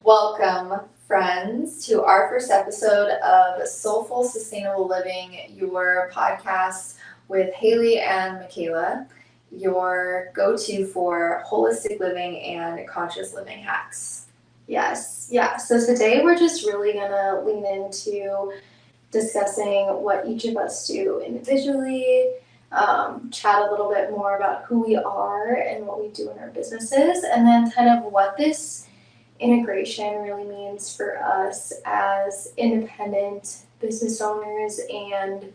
Welcome, friends, to our first episode of Soulful Sustainable Living, your podcast with Haley and Makayla, your go-to for holistic living and conscious living hacks. Yes, yeah. So today we're just really gonna lean into discussing what each of us do individually, chat a little bit more about who we are and what we do in our businesses, and then kind of what this integration really means for us as independent business owners and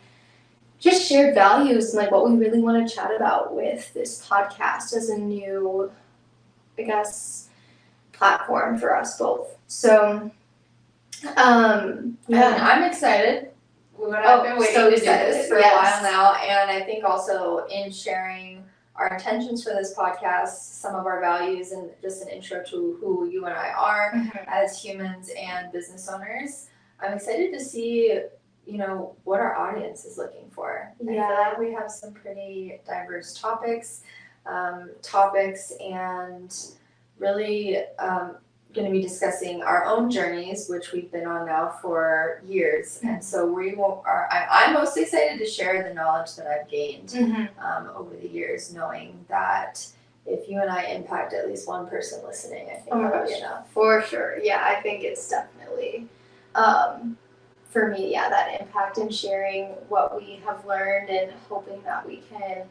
just shared values and like what we really want to chat about with this podcast as a new, I guess, platform for us both. So, I'm excited. I've been waiting to do this for a while now, and I think also in sharing our intentions for this podcast, some of our values, and just an intro to who you and I are as humans and business owners. I'm excited to see, what our audience is looking for. I feel like we have some pretty diverse topics, and really going to be discussing our own journeys, which we've been on now for years. And so I'm most excited to share the knowledge that I've gained over the years, knowing that if you and I impact at least one person listening, I think that'll be enough. For sure. Yeah, I think it's definitely, for me, that impact in sharing what we have learned and hoping that we can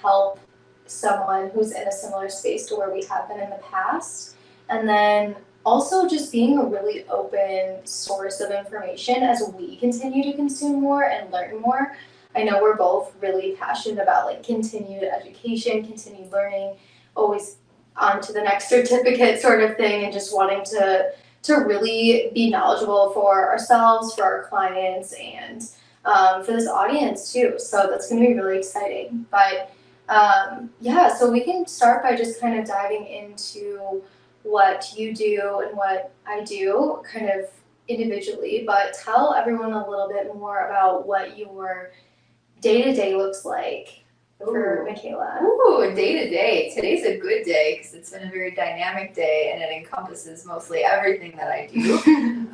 help someone who's in a similar space to where we have been in the past. And then also just being a really open source of information as we continue to consume more and learn more. I know we're both really passionate about like continued education, continued learning, always on to the next certificate sort of thing, and just wanting to really be knowledgeable for ourselves, for our clients, and for this audience too. So that's going to be really exciting. But so we can start by just kind of diving into what you do and what I do kind of individually, but tell everyone a little bit more about what your day-to-day looks like for Makayla. Ooh, day-to-day. Today's a good day because it's been a very dynamic day and it encompasses mostly everything that I do.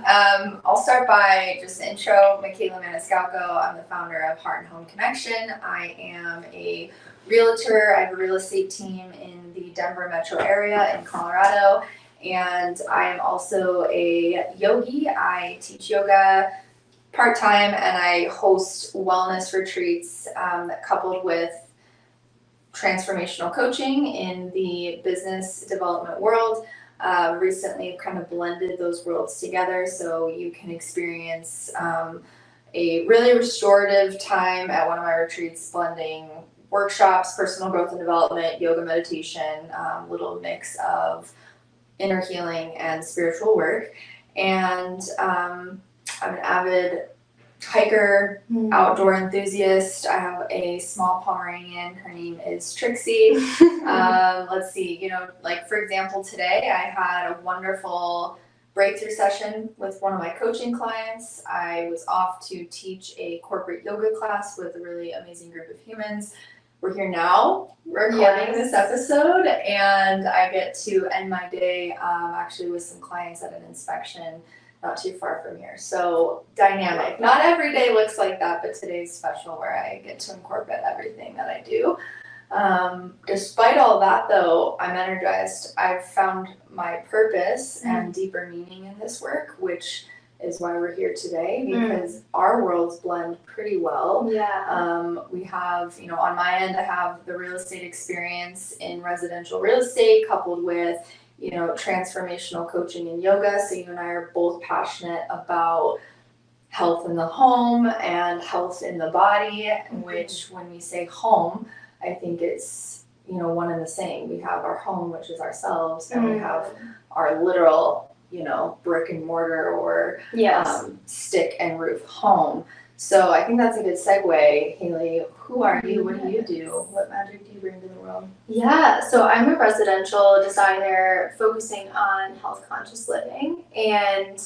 I'll start by just intro Makayla Maniscalco. I'm the founder of Heart and Home Connection. I am a realtor. I have a real estate team in the Denver metro area in Colorado, and I am also a yogi. I teach yoga part-time, and I host wellness retreats coupled with transformational coaching in the business development world. Recently kind of blended those worlds together so you can experience a really restorative time at one of my retreats, blending workshops, personal growth and development, yoga, meditation, little mix of inner healing and spiritual work. And I'm an avid hiker, outdoor enthusiast. I have a small Pomeranian. Her name is Trixie. Let's see, for example, today I had a wonderful breakthrough session with one of my coaching clients. I was off to teach a corporate yoga class with a really amazing group of humans. We're here now recording this episode, and I get to end my day actually with some clients at an inspection not too far from here. So dynamic. Not every day looks like that, but today's special where I get to incorporate everything that I do. Despite all that, though, I'm energized. I've found my purpose and deeper meaning in this work, which is why we're here today, because our worlds blend pretty well. We have, on my end, I have the real estate experience in residential real estate coupled with, transformational coaching and yoga. So you and I are both passionate about health in the home and health in the body, which when we say home, I think it's, one and the same. We have our home, which is ourselves, and we have our literal, brick and mortar or stick and roof home. So I think that's a good segue. Haley, who are you? What do you do? What magic do you bring to the world? Yeah, so I'm a residential designer focusing on health conscious living. And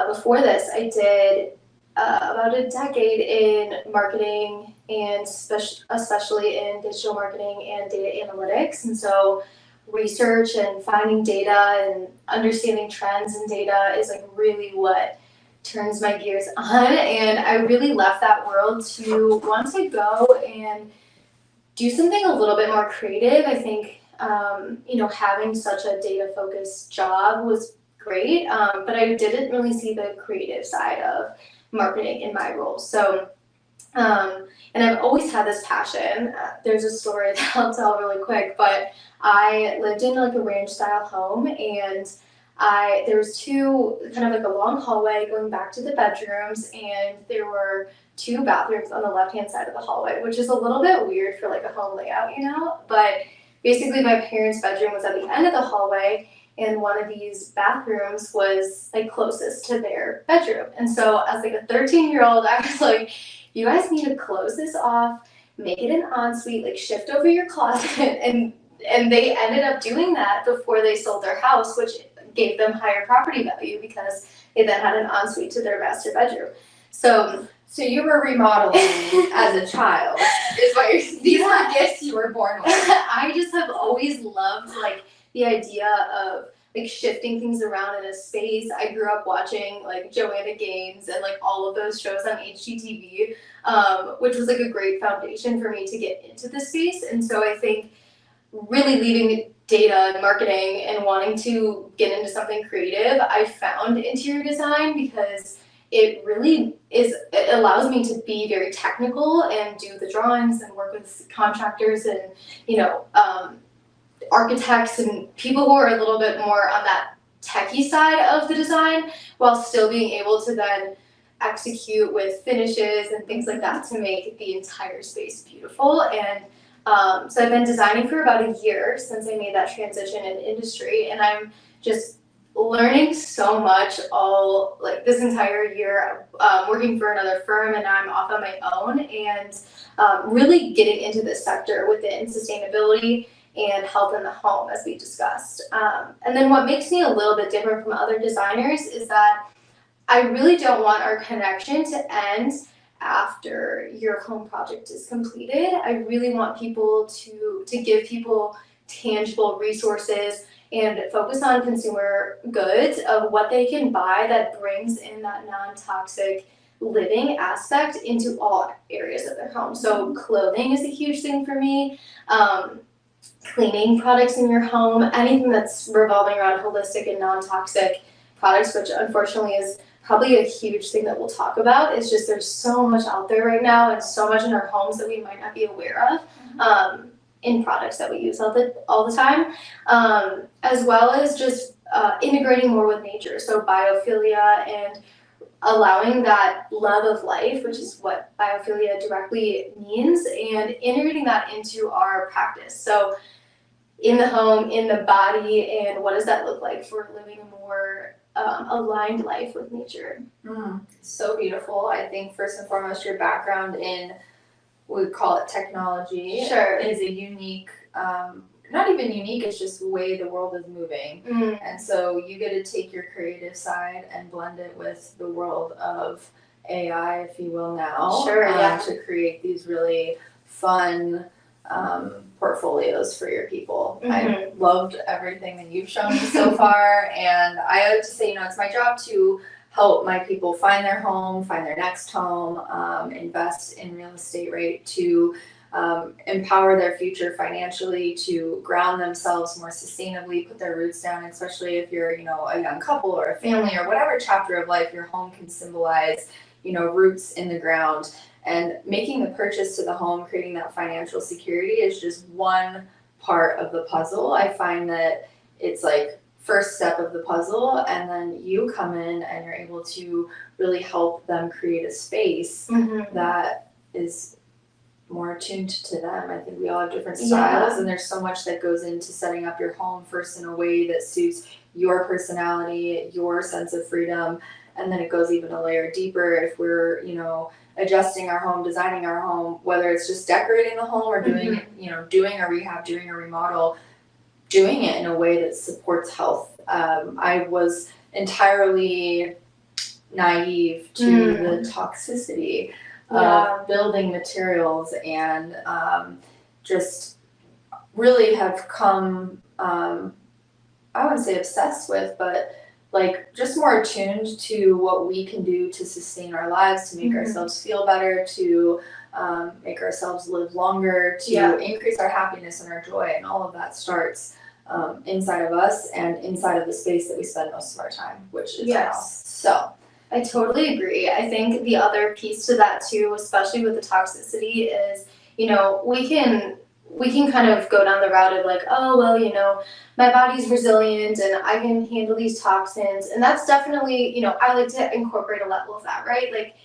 before this, I did about a decade in marketing and especially in digital marketing and data analytics. And so research and finding data and understanding trends and data is like really what turns my gears on. And I really left that world to want to go and do something a little bit more creative. I think, having such a data focused job was great, but I didn't really see the creative side of marketing in my role. So, and I've always had this passion. There's a story that I'll tell really quick, but I lived in like a ranch style home, and there was two, kind of like a long hallway going back to the bedrooms, and there were two bathrooms on the left hand side of the hallway, which is a little bit weird for like a home layout, but basically my parents' bedroom was at the end of the hallway, and one of these bathrooms was like closest to their bedroom. And so as like a 13-year-old, I was like, you guys need to close this off, make it an ensuite, like shift over your closet. And they ended up doing that before they sold their house, which gave them higher property value because they then had an ensuite to their master bedroom. So you were remodeling as a child, is what these were gifts you were born with. I just have always loved like the idea of like shifting things around in a space. I grew up watching like Joanna Gaines and like all of those shows on HGTV, which was like a great foundation for me to get into the space. And so I think really leaving data and marketing and wanting to get into something creative, I found interior design because it really it allows me to be very technical and do the drawings and work with contractors and, architects and people who are a little bit more on that techie side of the design, while still being able to then execute with finishes and things like that to make the entire space beautiful. And so I've been designing for about a year since I made that transition in industry, and I'm just learning so much all like this entire year, working for another firm, and now I'm off on my own, and really getting into this sector within sustainability and health in the home, as we discussed. And then what makes me a little bit different from other designers is that I really don't want our connection to end after your home project is completed. I really want people to give people tangible resources and focus on consumer goods of what they can buy that brings in that non-toxic living aspect into all areas of their home. So clothing is a huge thing for me. Cleaning products in your home, anything that's revolving around holistic and non-toxic products, which unfortunately is probably a huge thing that we'll talk about, is just there's so much out there right now and so much in our homes that we might not be aware of in products that we use all the time, as well as just integrating more with nature. So biophilia and allowing that love of life, which is what biophilia directly means, and integrating that into our practice. So in the home, in the body, and what does that look like for living a more aligned life with nature. So beautiful. I think first and foremost, your background in, we call it technology, Sure. is a unique, not even unique, it's just the way the world is moving. And so you get to take your creative side and blend it with the world of AI, if you will, now. Sure, yeah. To create these really fun portfolios for your people. I loved everything that you've shown me so far, and I like to say, it's my job to help my people find their home, find their next home, invest in real estate, right, to empower their future financially, to ground themselves more sustainably, put their roots down, especially if you're, a young couple or a family or whatever chapter of life your home can symbolize, roots in the ground. And making the purchase to the home, creating that financial security is just one part of the puzzle. I find that it's like first step of the puzzle, and then you come in and you're able to really help them create a space that is more attuned to them. I think we all have different styles, and there's so much that goes into setting up your home first in a way that suits your personality, your sense of freedom, and then it goes even a layer deeper if we're, adjusting our home, designing our home, whether it's just decorating the home or doing, doing a rehab, doing a remodel, doing it in a way that supports health. I was entirely naive to the toxicity of building materials, and just really have come I wouldn't say obsessed with, but like just more attuned to what we can do to sustain our lives, to make ourselves feel better, to make ourselves live longer, to increase our happiness and our joy. And all of that starts inside of us and inside of the space that we spend most of our time, which is our house. So I totally agree. I think the other piece to that too, especially with the toxicity, is, you know, we can kind of go down the route of like, oh, well, you know, my body's resilient and I can handle these toxins. And that's definitely, you know, I like to incorporate a level of that, right? Like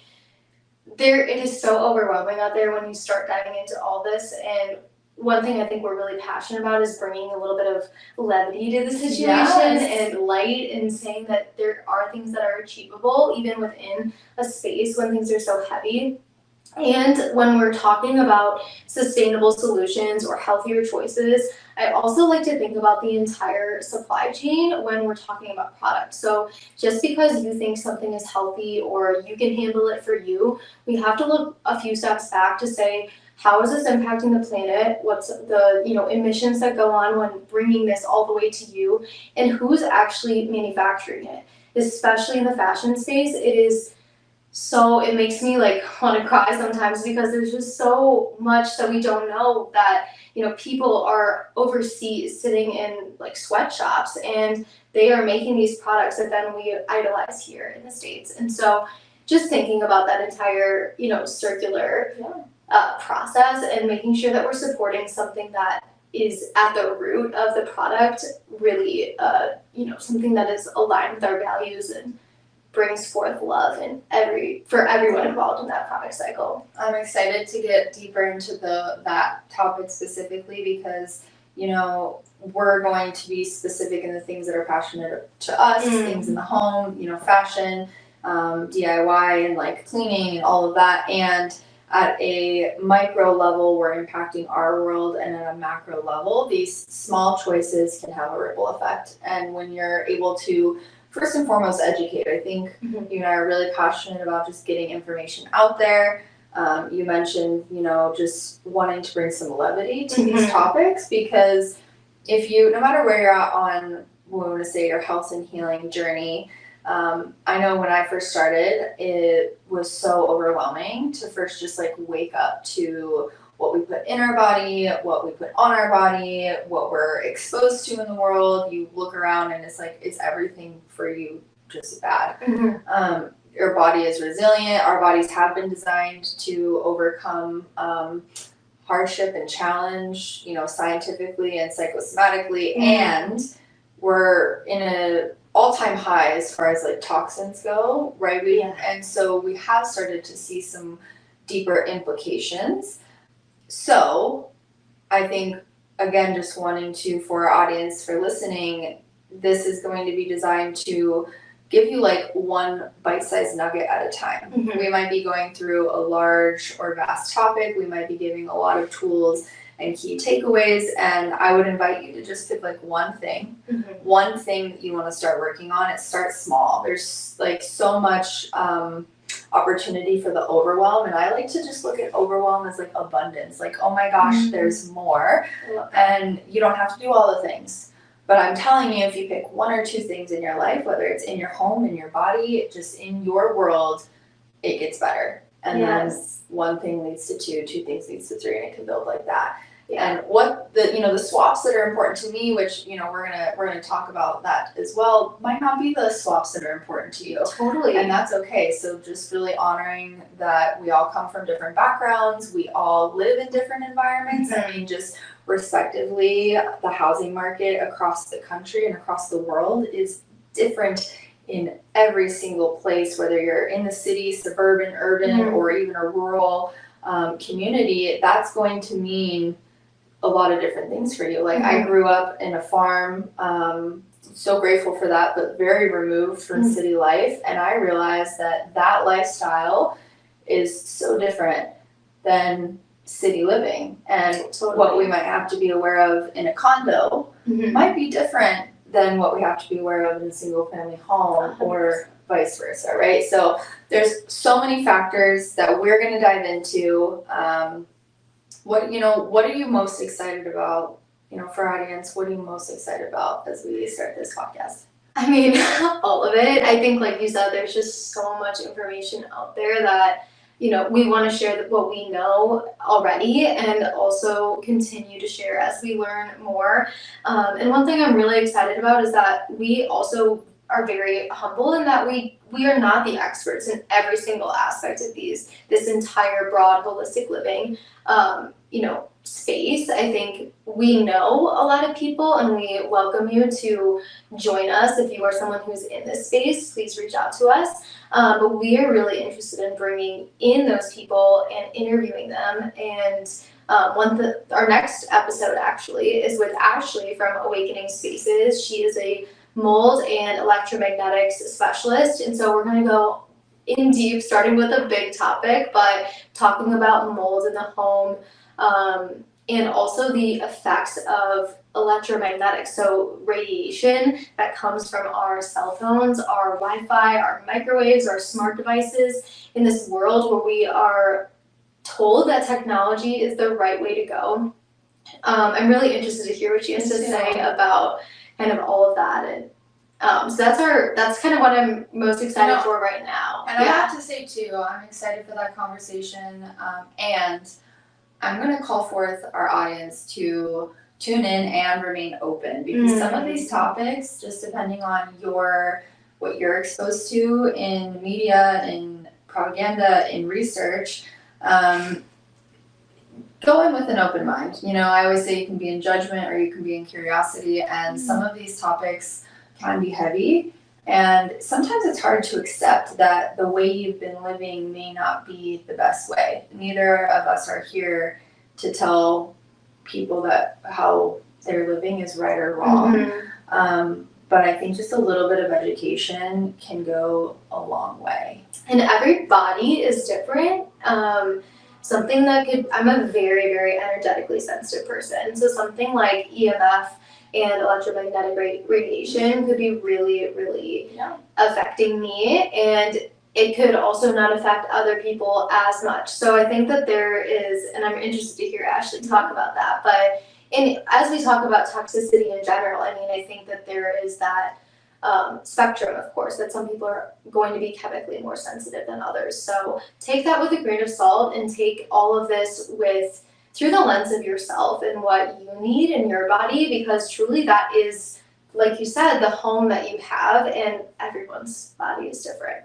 it is so overwhelming out there when you start diving into all this. And one thing I think we're really passionate about is bringing a little bit of levity to the situation and light, and saying that there are things that are achievable even within a space when things are so heavy. And when we're talking about sustainable solutions or healthier choices, I also like to think about the entire supply chain when we're talking about products. So just because you think something is healthy or you can handle it for you, we have to look a few steps back to say, how is this impacting the planet? What's the, you know, emissions that go on when bringing this all the way to you, and who's actually manufacturing it? Especially in the fashion space, it makes me like want to cry sometimes, because there's just so much that we don't know, that, you know, people are overseas sitting in like sweatshops and they are making these products that then we idolize here in the States. And so just thinking about that entire, you know, circular process and making sure that we're supporting something that is at the root of the product, really, you know, something that is aligned with our values and brings forth love for everyone involved in that product cycle. I'm excited to get deeper into that topic specifically, because, you know, we're going to be specific in the things that are passionate to us, things in the home, you know, fashion, DIY, and like cleaning and all of that. And at a micro level, we're impacting our world, and at a macro level, these small choices can have a ripple effect. And when you're able to first and foremost educate, I think you and I are really passionate about just getting information out there. You mentioned, you know, just wanting to bring some levity to these topics, because no matter where you're at on, we want to say, your health and healing journey, I know when I first started, it was so overwhelming to first just like wake up to what we put in our body, what we put on our body, what we're exposed to in the world. You look around and it's like, it's everything for you just bad. Your body is resilient. Our bodies have been designed to overcome hardship and challenge, you know, scientifically and psychosomatically. And we're in a all-time high as far as like toxins go, right? And so we have started to see some deeper implications. So I think, again, just wanting to, for our audience, for listening, this is going to be designed to give you like one bite-sized nugget at a time. We might be going through a large or vast topic. We might be giving a lot of tools and key takeaways, and I would invite you to just pick like one thing that you want to start working on. It starts small. There's like so much opportunity for the overwhelm, and I like to just look at overwhelm as like abundance, like, oh my gosh, there's more, and you don't have to do all the things. But I'm telling you, if you pick one or two things in your life, whether it's in your home, in your body, just in your world, it gets better. And then one thing leads to two things leads to three, and it can build like that. And what the swaps that are important to me, which, you know, we're gonna talk about that as well, might not be the swaps that are important to you. Totally. And that's okay. So just really honoring that we all come from different backgrounds, we all live in different environments. I mean, just respectively, the housing market across the country and across the world is different in every single place, whether you're in the city, suburban, urban, or even a rural community. That's going to mean a lot of different things for you. Like I grew up in a farm, so grateful for that, but very removed from city life. And I realized that lifestyle is so different than city living. And what we might have to be aware of in a condo might be different than what we have to be aware of in a single family home, 100%. Or vice versa, right? So there's so many factors that we're going to dive into. What are you most excited about for our audience, what are you most excited about as we start this podcast? I mean, all of it. I think, like you said, there's just so much information out there that, we want to share what we know already and also continue to share as we learn more. And one thing I'm really excited about is that we also are very humble in that we are not the experts in every single aspect of this entire broad holistic living space. I think we know a lot of people, and we welcome you to join us. If you are someone who's in this space, please reach out to us. But we are really interested in bringing in those people and interviewing them. And our next episode actually is with Ashley from Awakening Spaces. She is a mold and electromagnetics specialist, and so we're going to go in deep, starting with a big topic, but talking about mold in the home, and also the effects of electromagnetics, so radiation that comes from our cell phones, our Wi-Fi, our microwaves, our smart devices, in this world where we are told that technology is the right way to go. I'm really interested to hear what she has to say about kind of all of that, and so that's kind of what I'm most excited for right now. And I have to say too, I'm excited for that conversation, and I'm going to call forth our audience to tune in and remain open, because some of these topics, just depending on what you're exposed to in media, in propaganda, in research, go in with an open mind. I always say you can be in judgment or you can be in curiosity, and some of these topics can be heavy, and sometimes it's hard to accept that the way you've been living may not be the best way. Neither of us are here to tell people that how they're living is right or wrong. But I think just a little bit of education can go a long way. And every body is different. Something that I'm a very, very energetically sensitive person. So something like EMF and electromagnetic radiation could be really, really affecting me. And it could also not affect other people as much. So I think that there is, and I'm interested to hear Ashley talk about that. But as we talk about toxicity in general, I mean, I think that there is that spectrum, of course, that some people are going to be chemically more sensitive than others. So take that with a grain of salt, and take all of this through the lens of yourself and what you need in your body, because truly that is, like you said, the home that you have, and everyone's body is different.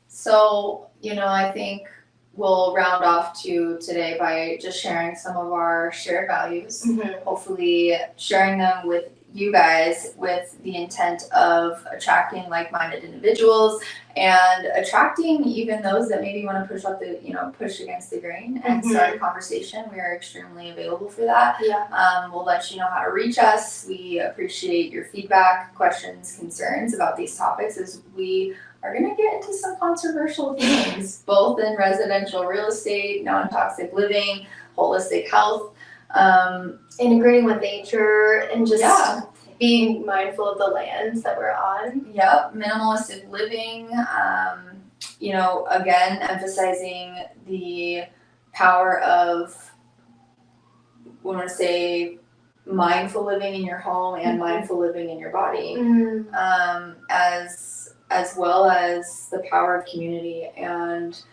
So, I think we'll round off today by just sharing some of our shared values, hopefully sharing them with you guys with the intent of attracting like-minded individuals and attracting even those that maybe want to push against the grain and start a conversation. We are extremely available for that. We'll let you know how to reach us. We appreciate your feedback, questions, concerns about these topics, as we are going to get into some controversial things, both in residential real estate, non-toxic living, holistic health, integrating with nature, and just being mindful of the lands that we're on. Minimalistic living, again, emphasizing the power of, we want to say, mindful living in your home and mindful living in your body, as well as the power of community and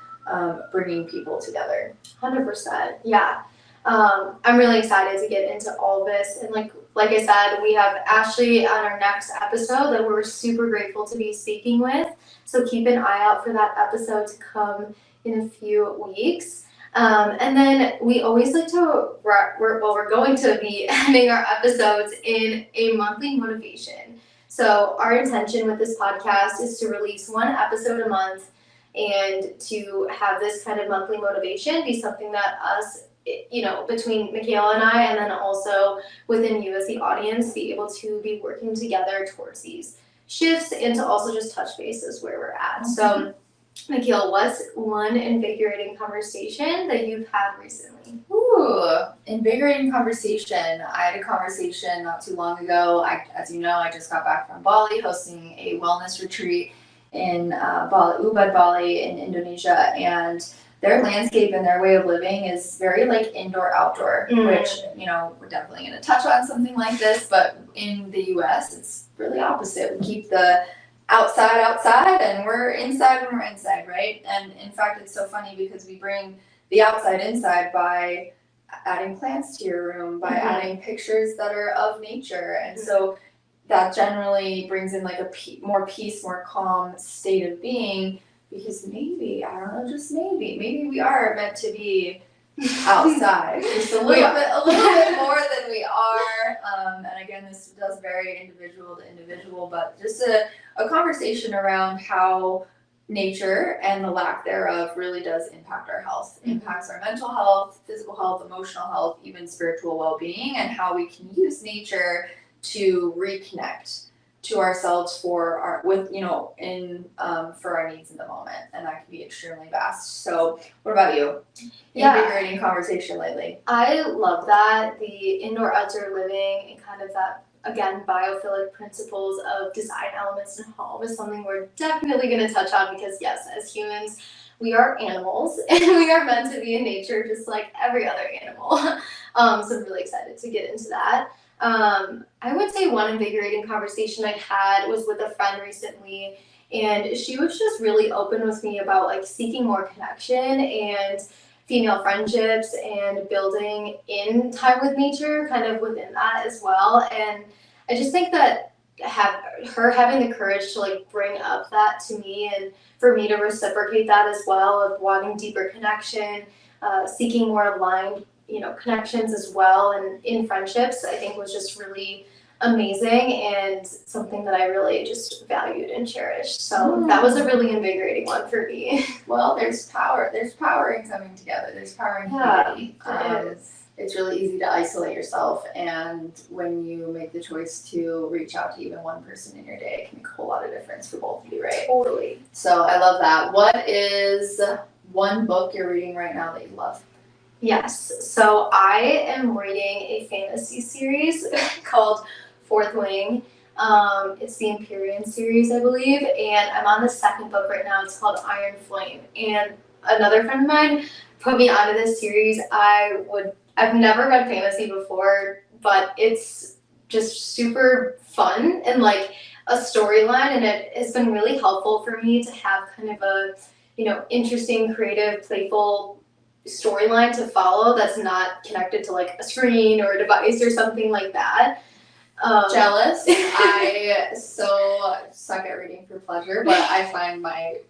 bringing people together. 100%. Yeah. I'm really excited to get into all this. And like I said, we have Ashley on our next episode that we're super grateful to be speaking with. So keep an eye out for that episode to come in a few weeks. And then we always like to, we're going to be ending our episodes in a monthly motivation. So our intention with this podcast is to release one episode a month, and to have this kind of monthly motivation be something that us, between Makayla and I, and then also within you as the audience, be able to be working together towards these shifts, and to also just touch bases where we're at. So, Makayla, what's one invigorating conversation that you've had recently? Invigorating conversation. I had a conversation not too long ago. As you know, I just got back from Bali, hosting a wellness retreat in Ubud, Bali in Indonesia, and their landscape and their way of living is very like indoor outdoor, which, you know, we're definitely going to touch on something like this, but in the US it's really opposite. We keep the outside and we're inside when we're inside, right? And in fact, it's so funny because we bring the outside inside by adding plants to your room, by adding pictures that are of nature. And so that generally brings in like a more peace, more calm state of being, because maybe, I don't know, just maybe we are meant to be outside just a little bit more than we are. And again, this does vary individual to individual, but just a conversation around how nature and the lack thereof really does impact our health, impacts our mental health, physical health, emotional health, even spiritual well-being, and how we can use nature to reconnect to ourselves for our needs in the moment, and that can be extremely vast. So what about you? Invigorating conversation lately. I love that, the indoor outdoor living and kind of that, again, biophilic principles of design elements in home is something we're definitely going to touch on, because yes, as humans, we are animals and we are meant to be in nature just like every other animal. So I'm really excited to get into that. I would say one invigorating conversation I had was with a friend recently, and she was just really open with me about like seeking more connection and female friendships and building in time with nature kind of within that as well. And I just think that having the courage to like bring up that to me and for me to reciprocate that as well, of wanting deeper connection, seeking more aligned connections as well, and in friendships, I think was just really amazing and something that I really just valued and cherished. So that was a really invigorating one for me. Well, there's power in coming together. There's power in community. It's really easy to isolate yourself, and when you make the choice to reach out to even one person in your day, it can make a whole lot of difference for both of you, right? Totally. So I love that. What is one book you're reading right now that you love? Yes, so I am reading a fantasy series called Fourth Wing. It's the Empyrean series, I believe, and I'm on the second book right now. It's called Iron Flame. And another friend of mine put me onto this series. I've never read fantasy before, but it's just super fun and like a storyline, and it has been really helpful for me to have kind of a, interesting, creative, playful storyline to follow that's not connected to like a screen or a device or something like that. Jealous. I so suck at reading for pleasure, but I find my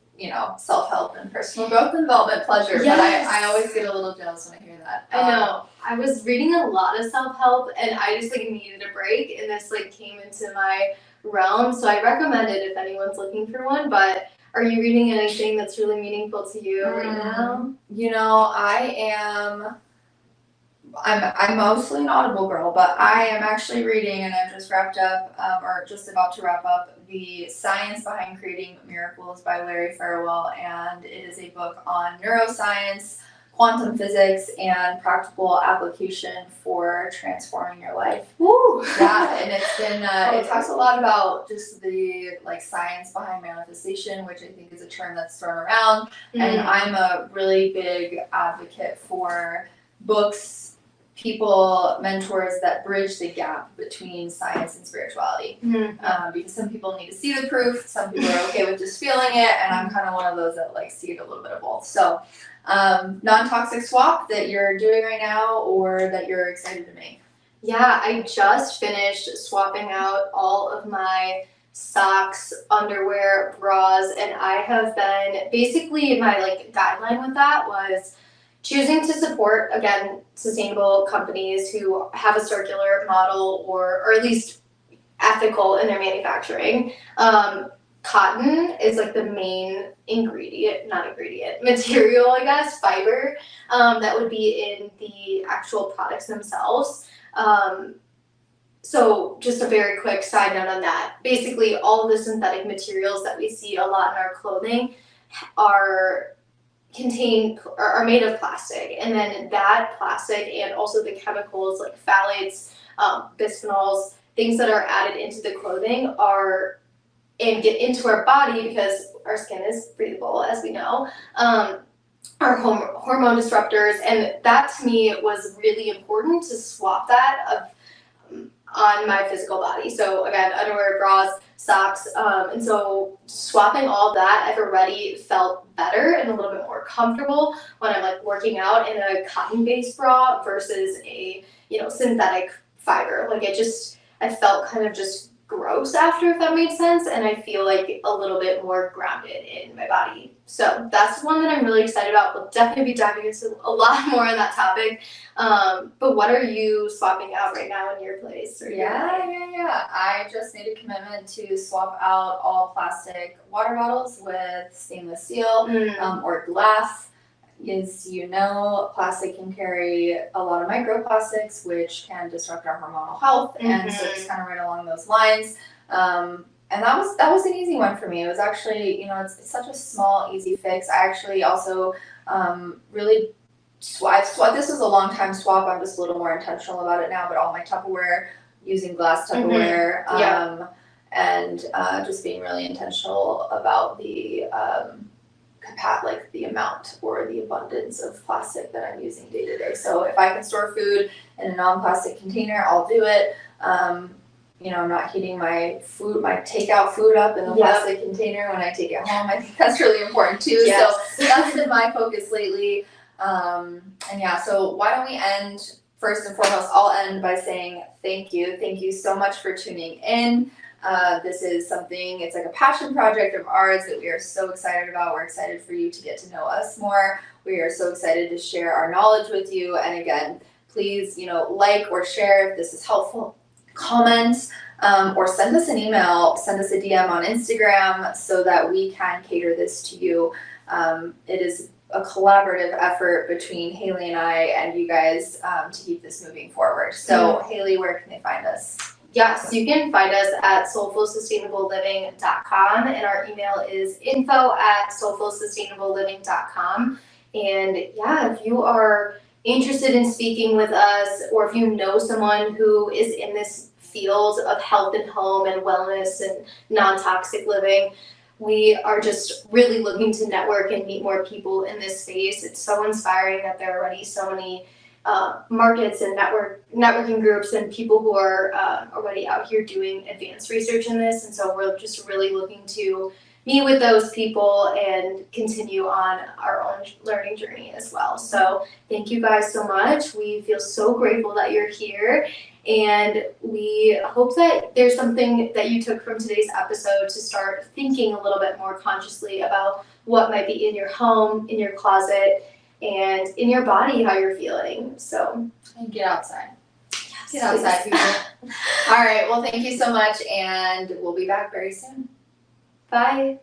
self-help and personal growth and development pleasure. Yes. But I always get a little jealous when I hear that. I know. I was reading a lot of self-help and I just like needed a break, and this like came into my realm, so I recommend it if anyone's looking for one. But are you reading anything that's really meaningful to you right now? I'm mostly an Audible girl, but I am actually reading, and I've just wrapped up, or just about to wrap up, The Science Behind Creating Miracles by Larry Farwell, and it is a book on neuroscience, quantum physics, and practical application for transforming your life. Woo! Yeah, and it's been, it talks a lot about just the science behind manifestation, which I think is a term that's thrown around, and I'm a really big advocate for books, people, mentors that bridge the gap between science and spirituality. Because some people need to see the proof, some people are okay with just feeling it, and I'm kind of one of those that see a little bit of both. So non-toxic swap that you're doing right now or that you're excited to make? Yeah, I just finished swapping out all of my socks, underwear, bras, and I have been, basically my guideline with that was choosing to support, again, sustainable companies who have a circular model or at least ethical in their manufacturing. Cotton is the main material, I guess, fiber, that would be in the actual products themselves. So just a very quick side note on that. Basically, all of the synthetic materials that we see a lot in our clothing are made of plastic, and then that plastic and also the chemicals like phthalates, bisphenols, things that are added into the clothing and get into our body because our skin is breathable, as we know. are hormone disruptors, and that to me was really important to swap that on my physical body. So again, underwear, bras, socks, and so swapping all of that, I've already felt better and a little bit more comfortable when I'm like working out in a cotton-based bra versus a synthetic fiber. Like I felt kind of just gross after, if that made sense, and I feel like a little bit more grounded in my body. So that's one that I'm really excited about. We'll definitely be diving into a lot more on that topic. But what are you swapping out right now in your place? Yeah. I just made a commitment to swap out all plastic water bottles with stainless steel or glass. As you know, plastic can carry a lot of microplastics, which can disrupt our hormonal health, and so just kind of right along those lines. And that was an easy one for me. It was actually, it's such a small, easy fix. I actually also really this was a long time swap. I'm just a little more intentional about it now. But all my Tupperware, using glass Tupperware, and just being really intentional about the the amount or the abundance of plastic that I'm using day to day. So if I can store food in a non-plastic container, I'll do it. I'm not heating my takeout food up in a plastic container when I take it home. I think that's really important too. Yes. So that's been my focus lately. So why don't we end, first and foremost, I'll end by saying thank you. Thank you so much for tuning in. This is it's like a passion project of ours that we are so excited about. We're excited for you to get to know us more. We are so excited to share our knowledge with you. And again, please, like or share if this is helpful. Comment or send us an email, send us a DM on Instagram so that we can cater this to you. It is a collaborative effort between Haley and I and you guys to keep this moving forward. So Haley, where can they find us? Yes, you can find us at soulfulsustainableliving.com, and our email is info@soulfulsustainableliving.com. And if you are interested in speaking with us, or if you know someone who is in this field of health and home and wellness and non-toxic living, we are just really looking to network and meet more people in this space. It's so inspiring that there are already so many markets and networking groups and people who are already out here doing advanced research in this. And so we're just really looking to meet with those people and continue on our own learning journey as well. So thank you guys so much. We feel so grateful that you're here, and we hope that there's something that you took from today's episode to start thinking a little bit more consciously about what might be in your home, in your closet, and in your body, how you're feeling. So, and get outside. Yes, get outside, people. All right. Well, thank you so much, and we'll be back very soon. Bye.